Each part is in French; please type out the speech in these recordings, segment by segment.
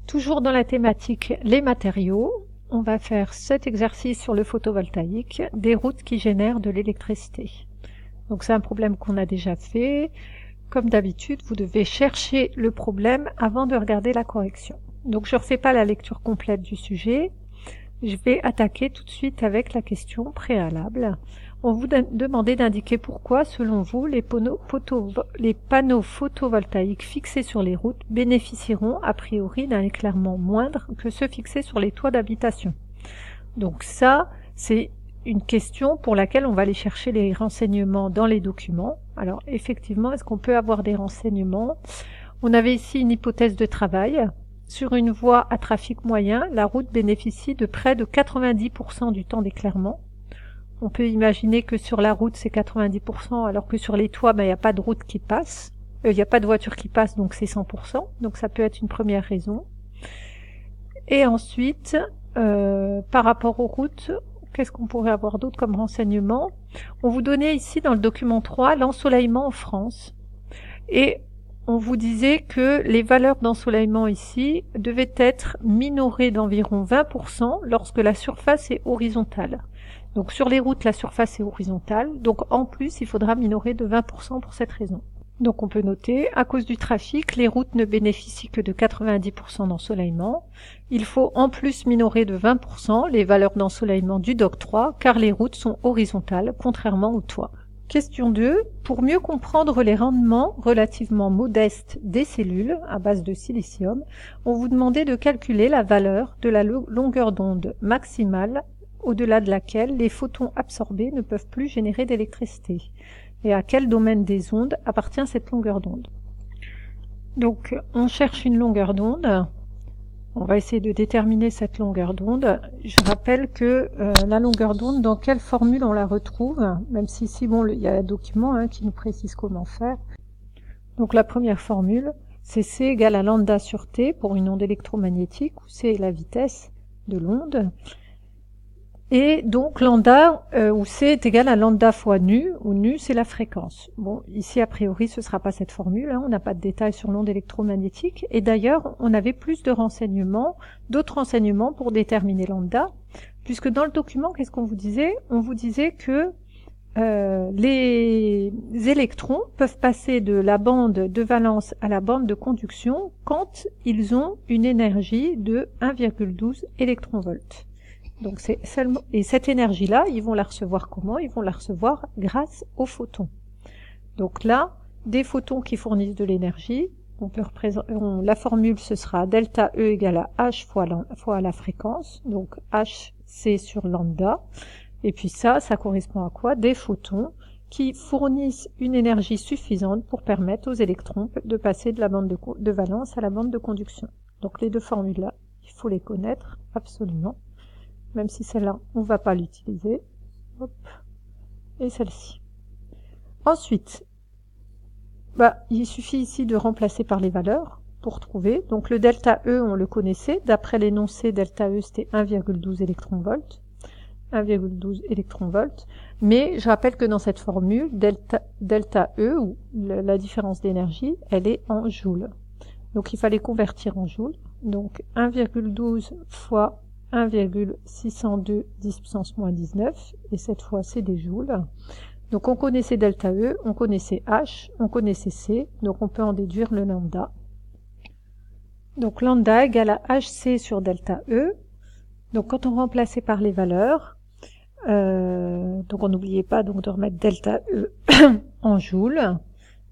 Toujours dans la thématique les matériaux, on va faire cet exercice sur le photovoltaïque, des routes qui génèrent de l'électricité. Donc c'est un problème qu'on a déjà fait. Comme d'habitude, vous devez chercher le problème avant de regarder la correction. Donc je ne refais pas la lecture complète du sujet. Je vais attaquer tout de suite avec la question préalable. On vous demandait d'indiquer pourquoi, selon vous, les panneaux photovoltaïques fixés sur les routes bénéficieront a priori d'un éclairement moindre que ceux fixés sur les toits d'habitation. Donc ça, c'est une question pour laquelle on va aller chercher les renseignements dans les documents. Alors effectivement, est-ce qu'on peut avoir des renseignements? On avait ici une hypothèse de travail. Sur une voie à trafic moyen, la route bénéficie de près de 90% du temps d'éclairement. On peut imaginer que sur la route, c'est 90%, alors que sur les toits, il n'y a pas de route qui passe. Il n'y a pas de voiture qui passe, donc c'est 100%. Donc ça peut être une première raison. Et ensuite, par rapport aux routes, qu'est-ce qu'on pourrait avoir d'autre comme renseignement? On vous donnait ici dans le document 3 l'ensoleillement en France. Et on vous disait que les valeurs d'ensoleillement ici devaient être minorées d'environ 20% lorsque la surface est horizontale. Donc sur les routes, la surface est horizontale, donc en plus il faudra minorer de 20% pour cette raison. Donc on peut noter, à cause du trafic, les routes ne bénéficient que de 90% d'ensoleillement. Il faut en plus minorer de 20% les valeurs d'ensoleillement du DOC 3, car les routes sont horizontales, contrairement aux toits. Question 2. Pour mieux comprendre les rendements relativement modestes des cellules à base de silicium, on vous demandait de calculer la valeur de la longueur d'onde maximale au-delà de laquelle les photons absorbés ne peuvent plus générer d'électricité. Et à quel domaine des ondes appartient cette longueur d'onde? Donc, on cherche une longueur d'onde. On va essayer de déterminer cette longueur d'onde. Je rappelle que la longueur d'onde, dans quelle formule on la retrouve, même si ici, bon, il y a un document qui nous précise comment faire. Donc la première formule, c'est C égale à lambda sur T pour une onde électromagnétique, où C est la vitesse de l'onde. Et donc lambda, où C est égal à lambda fois nu, où nu c'est la fréquence. Bon, ici a priori ce sera pas cette formule, on n'a pas de détails sur l'onde électromagnétique, et d'ailleurs on avait plus de renseignements, d'autres renseignements pour déterminer lambda, puisque dans le document, qu'est-ce qu'on vous disait? On vous disait que les électrons peuvent passer de la bande de valence à la bande de conduction quand ils ont une énergie de 1,12 électronvolts. Donc c'est seulement, et cette énergie-là, ils vont la recevoir comment? Ils vont la recevoir grâce aux photons. Donc là, des photons qui fournissent de l'énergie, on peut la formule ce sera delta E égale à H fois la fréquence, donc H c'est sur lambda, et puis ça correspond à quoi? Des photons qui fournissent une énergie suffisante pour permettre aux électrons de passer de la bande de valence à la bande de conduction. Donc les deux formules-là, il faut les connaître absolument. Même si celle-là, on ne va pas l'utiliser. Hop. Et celle-ci. Ensuite, il suffit ici de remplacer par les valeurs pour trouver. Donc le delta E, on le connaissait. D'après l'énoncé, delta E, c'était 1,12 électronvolts. 1,12 électronvolts. Mais je rappelle que dans cette formule, delta E, ou la différence d'énergie, elle est en joules. Donc il fallait convertir en joules. Donc 1,12 fois 1,602 10 puissance moins 19, et cette fois c'est des joules. Donc on connaissait delta E, on connaissait H, on connaissait C, donc on peut en déduire le lambda. Donc lambda égale à HC sur delta E. Donc quand on remplaçait par les valeurs, donc on n'oubliait pas donc de remettre delta E en joules,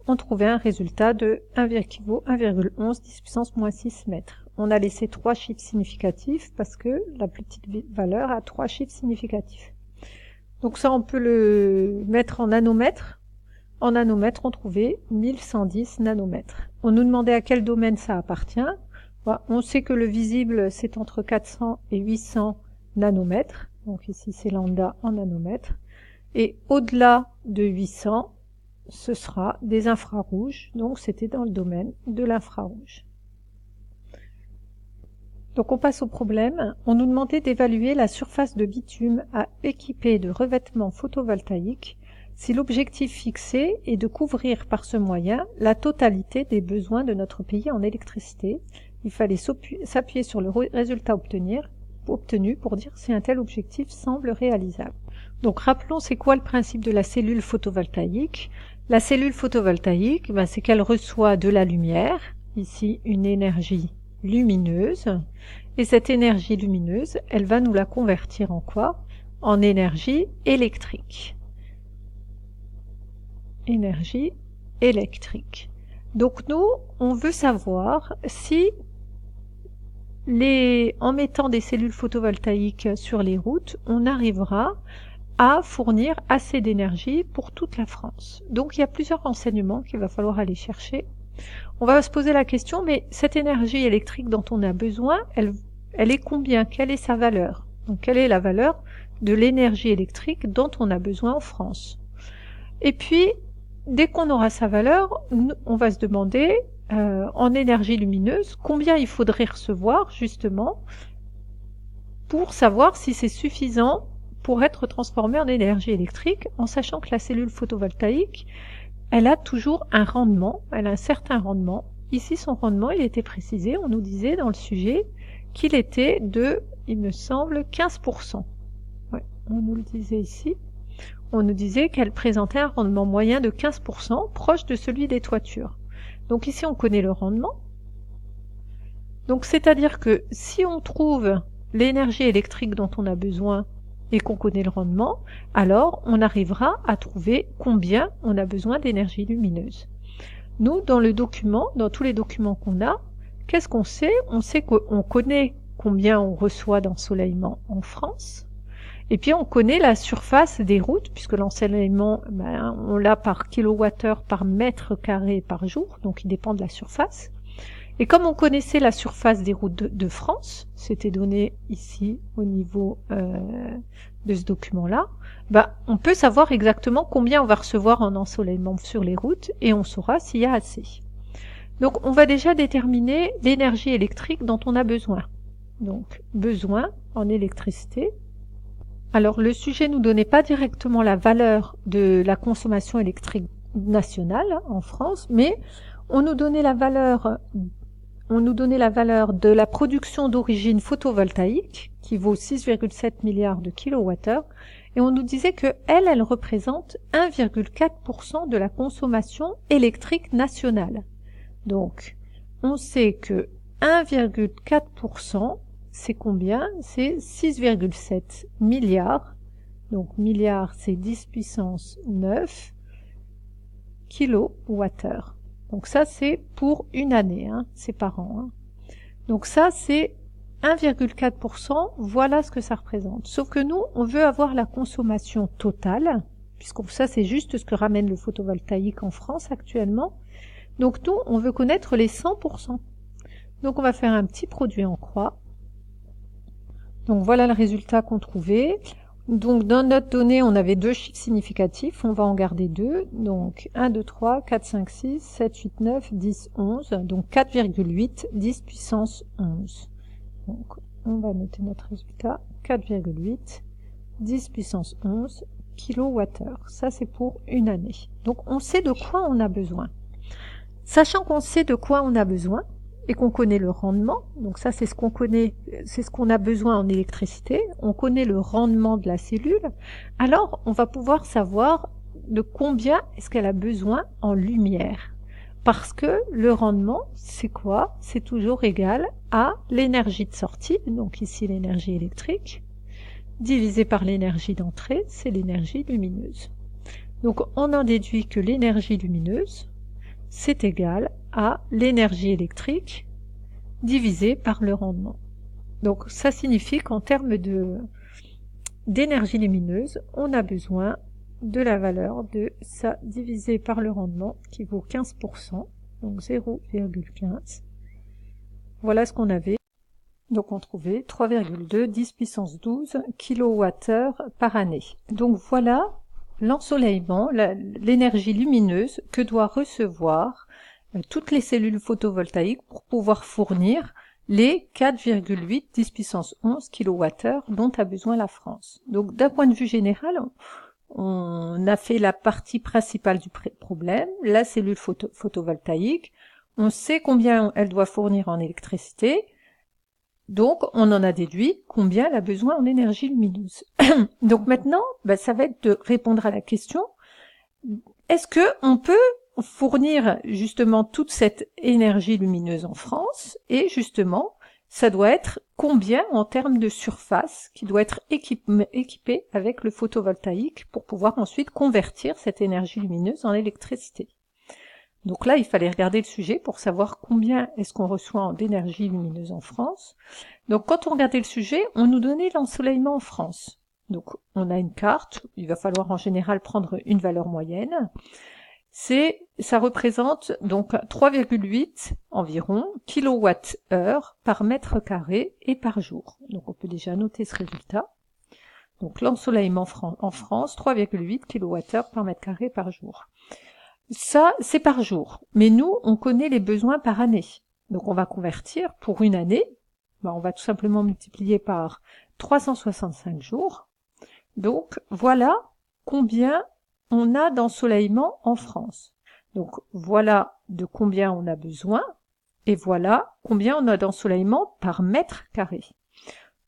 on trouvait un résultat de 1,11 10 puissance moins 6 mètres. On a laissé 3 chiffres significatifs parce que la plus petite valeur a 3 chiffres significatifs. Donc ça, on peut le mettre en nanomètres. En nanomètres, on trouvait 1110 nanomètres. On nous demandait à quel domaine ça appartient. On sait que le visible, c'est entre 400 et 800 nanomètres. Donc ici, c'est lambda en nanomètres. Et au-delà de 800, ce sera des infrarouges. Donc c'était dans le domaine de l'infrarouge. Donc on passe au problème. On nous demandait d'évaluer la surface de bitume à équiper de revêtements photovoltaïques si l'objectif fixé est de couvrir par ce moyen la totalité des besoins de notre pays en électricité il fallait s'appuyer sur le résultat obtenu pour dire si un tel objectif semble réalisable. Donc rappelons, c'est quoi le principe de la cellule photovoltaïque? La cellule photovoltaïque, c'est qu'elle reçoit de la lumière, ici une énergie lumineuse, et cette énergie lumineuse, elle va nous la convertir en quoi? En énergie électrique. Énergie électrique. Donc nous, on veut savoir si en mettant des cellules photovoltaïques sur les routes, on arrivera à fournir assez d'énergie pour toute la France. Donc il y a plusieurs renseignements qu'il va falloir aller chercher. On va se poser la question, mais cette énergie électrique dont on a besoin, elle est combien? Quelle est sa valeur? Donc quelle est la valeur de l'énergie électrique dont on a besoin en France? Et puis, dès qu'on aura sa valeur, on va se demander, en énergie lumineuse, combien il faudrait recevoir, justement, pour savoir si c'est suffisant pour être transformé en énergie électrique, en sachant que la cellule photovoltaïque, elle a toujours un rendement, elle a un certain rendement. Ici, son rendement, il était précisé, on nous disait dans le sujet qu'il était de, il me semble, 15%. Ouais, on nous le disait ici. On nous disait qu'elle présentait un rendement moyen de 15%, proche de celui des toitures. Donc ici, on connaît le rendement. Donc c'est-à-dire que si on trouve l'énergie électrique dont on a besoin et qu'on connaît le rendement, alors on arrivera à trouver combien on a besoin d'énergie lumineuse. Nous, dans le document, dans tous les documents qu'on a, qu'est-ce qu'on sait? On sait qu'on connaît combien on reçoit d'ensoleillement en France, et puis on connaît la surface des routes, puisque l'ensoleillement, on l'a par kilowattheure par mètre carré par jour, donc il dépend de la surface. Et comme on connaissait la surface des routes de France, c'était donné ici au niveau de ce document-là, on peut savoir exactement combien on va recevoir en ensoleillement sur les routes et on saura s'il y a assez. Donc on va déjà déterminer l'énergie électrique dont on a besoin. Donc besoin en électricité. Alors le sujet ne nous donnait pas directement la valeur de la consommation électrique nationale en France, mais on nous donnait la valeur de la production d'origine photovoltaïque, qui vaut 6,7 milliards de kilowattheures, et on nous disait que elle représente 1,4% de la consommation électrique nationale. Donc, on sait que 1,4%, c'est combien? C'est 6,7 milliards. Donc, milliard, c'est 10 puissance 9 kilowattheures. Donc ça, c'est pour une année, c'est par an. Donc ça, c'est 1,4%, voilà ce que ça représente. Sauf que nous, on veut avoir la consommation totale, puisque ça, c'est juste ce que ramène le photovoltaïque en France actuellement. Donc nous, on veut connaître les 100%. Donc on va faire un petit produit en croix. Donc voilà le résultat qu'on trouvait. Donc dans notre donnée, on avait deux chiffres significatifs, on va en garder deux, donc 1, 2, 3, 4, 5, 6, 7, 8, 9, 10, 11, donc 4,8, 10 puissance 11. Donc on va noter notre résultat, 4,8, 10 puissance 11 kilowattheures. Ça c'est pour une année. Donc on sait de quoi on a besoin. Sachant qu'on sait de quoi on a besoin, et qu'on connaît le rendement, donc ça c'est ce qu'on connaît, c'est ce qu'on a besoin en électricité, on connaît le rendement de la cellule, alors on va pouvoir savoir de combien est-ce qu'elle a besoin en lumière. Parce que le rendement, c'est quoi? C'est toujours égal à l'énergie de sortie, donc ici l'énergie électrique, divisé par l'énergie d'entrée, c'est l'énergie lumineuse. Donc on en déduit que l'énergie lumineuse, c'est égal à l'énergie électrique divisé par le rendement. Donc ça signifie qu'en termes d'énergie lumineuse, on a besoin de la valeur de ça divisé par le rendement qui vaut 15%, donc 0,15. Voilà ce qu'on avait. Donc on trouvait 3,2 10 puissance 12 kWh par année. Donc voilà l'ensoleillement, l'énergie lumineuse que doit recevoir toutes les cellules photovoltaïques pour pouvoir fournir les 4,8 10 puissance 11 kWh dont a besoin la France. Donc d'un point de vue général, on a fait la partie principale du problème, la cellule photovoltaïque. on sait combien elle doit fournir en électricité, donc on en a déduit combien elle a besoin en énergie lumineuse. Donc maintenant, ça va être de répondre à la question, est-ce que on peut fournir justement toute cette énergie lumineuse en France, et justement, ça doit être combien en termes de surface qui doit être équipé avec le photovoltaïque pour pouvoir ensuite convertir cette énergie lumineuse en électricité. Donc là, il fallait regarder le sujet pour savoir combien est-ce qu'on reçoit d'énergie lumineuse en France. Donc quand on regardait le sujet, on nous donnait l'ensoleillement en France. Donc on a une carte, il va falloir en général prendre une valeur moyenne. Ça représente donc 3,8 environ kWh par mètre carré et par jour. Donc on peut déjà noter ce résultat. Donc l'ensoleillement en France, 3,8 kWh par mètre carré par jour. Ça, c'est par jour. Mais nous, on connaît les besoins par année. Donc on va convertir pour une année. On va tout simplement multiplier par 365 jours. Donc voilà combien on a d'ensoleillement en France. Donc voilà de combien on a besoin, et voilà combien on a d'ensoleillement par mètre carré.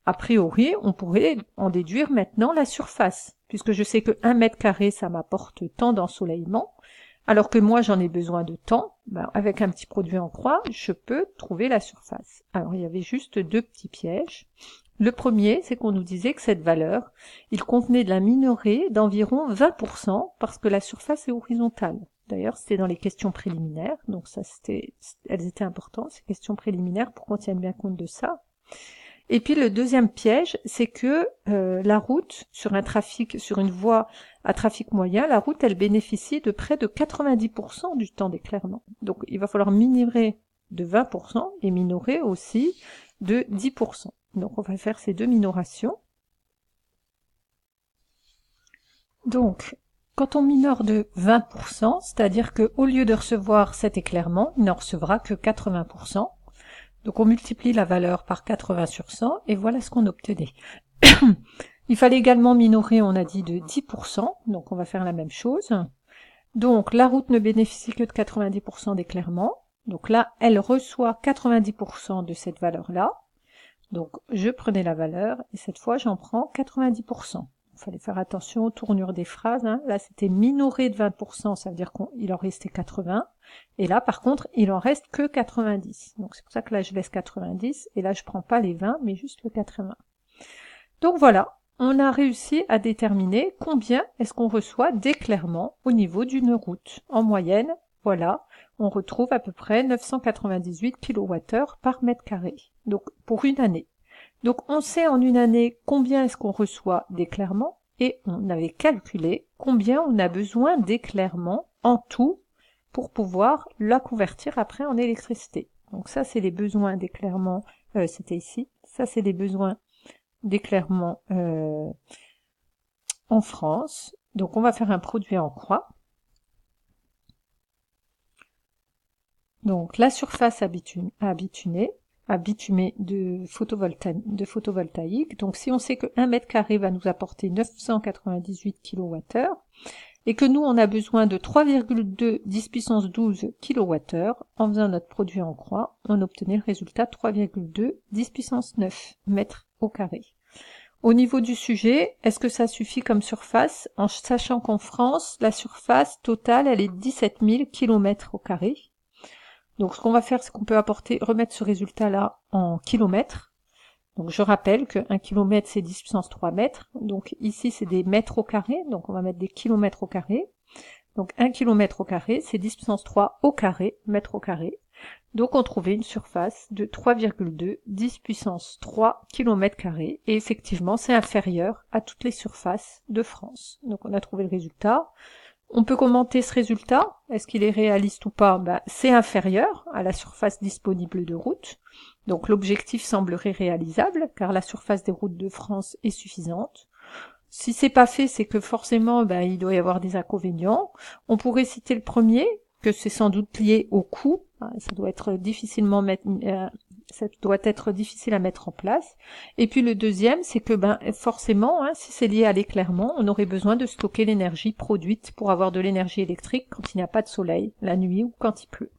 A priori, on pourrait en déduire maintenant la surface, puisque je sais que 1 mètre carré, ça m'apporte tant d'ensoleillement, alors que moi j'en ai besoin de tant, avec un petit produit en croix, je peux trouver la surface. Alors il y avait juste 2 petits pièges. Le premier, c'est qu'on nous disait que cette valeur, il convenait de la minorer d'environ 20% parce que la surface est horizontale. D'ailleurs, c'était dans les questions préliminaires, donc ça elles étaient importantes, ces questions préliminaires, pour qu'on tienne bien compte de ça. Et puis le deuxième piège, c'est que la route, sur une voie à trafic moyen, la route, elle bénéficie de près de 90% du temps d'éclairement. Donc il va falloir minorer de 20% et minorer aussi de 10%. Donc on va faire ces 2 minorations. Donc, quand on minore de 20%, c'est-à-dire qu'au lieu de recevoir cet éclairement, il n'en recevra que 80%. Donc on multiplie la valeur par 80 sur 100, et voilà ce qu'on obtenait. Il fallait également minorer, on a dit, de 10%, donc on va faire la même chose. Donc la route ne bénéficie que de 90% d'éclairement, donc là, elle reçoit 90% de cette valeur-là. Donc je prenais la valeur, et cette fois j'en prends 90%. Il fallait faire attention aux tournures des phrases, hein. Là c'était minoré de 20%, ça veut dire qu'il en restait 80, et là par contre il en reste que 90. Donc c'est pour ça que là je laisse 90, et là je prends pas les 20, mais juste le 80. Donc voilà, on a réussi à déterminer combien est-ce qu'on reçoit d'éclairement au niveau d'une route. En moyenne, voilà, on retrouve à peu près 998 kWh par mètre carré. Donc pour une année. Donc on sait en une année combien est-ce qu'on reçoit d'éclairement, et on avait calculé combien on a besoin d'éclairement en tout pour pouvoir la convertir après en électricité. Donc ça c'est les besoins d'éclairement, c'était ici, ça c'est les besoins d'éclairement en France. Donc on va faire un produit en croix. Donc la surface à bitumer de photovoltaïque. Donc si on sait que 1 mètre carré va nous apporter 998 kWh, et que nous on a besoin de 3,2 10 puissance 12 kWh, en faisant notre produit en croix, on obtenait le résultat 3,2 10 puissance 9 mètres au carré. Au niveau du sujet, est-ce que ça suffit comme surface, en sachant qu'en France, la surface totale, elle est 17 000 km au carré. Donc ce qu'on va faire, c'est qu'on peut remettre ce résultat-là en kilomètres. Donc je rappelle que 1 km c'est 10 puissance 3 mètres. Donc ici c'est des mètres au carré, donc on va mettre des kilomètres au carré. Donc 1 km au carré, c'est 10 puissance 3 au carré, mètres au carré. Donc on trouvait une surface de 3,2 10 puissance 3 km², et effectivement c'est inférieur à toutes les surfaces de France. Donc on a trouvé le résultat. On peut commenter ce résultat, est-ce qu'il est réaliste ou pas? C'est inférieur à la surface disponible de route, donc l'objectif semblerait réalisable, car la surface des routes de France est suffisante. Si c'est pas fait, c'est que forcément il doit y avoir des inconvénients. On pourrait citer le premier, que c'est sans doute lié au coût, ça doit être difficile à mettre en place. Et puis le deuxième, c'est que forcément, si c'est lié à l'éclairement, on aurait besoin de stocker l'énergie produite pour avoir de l'énergie électrique quand il n'y a pas de soleil, la nuit ou quand il pleut.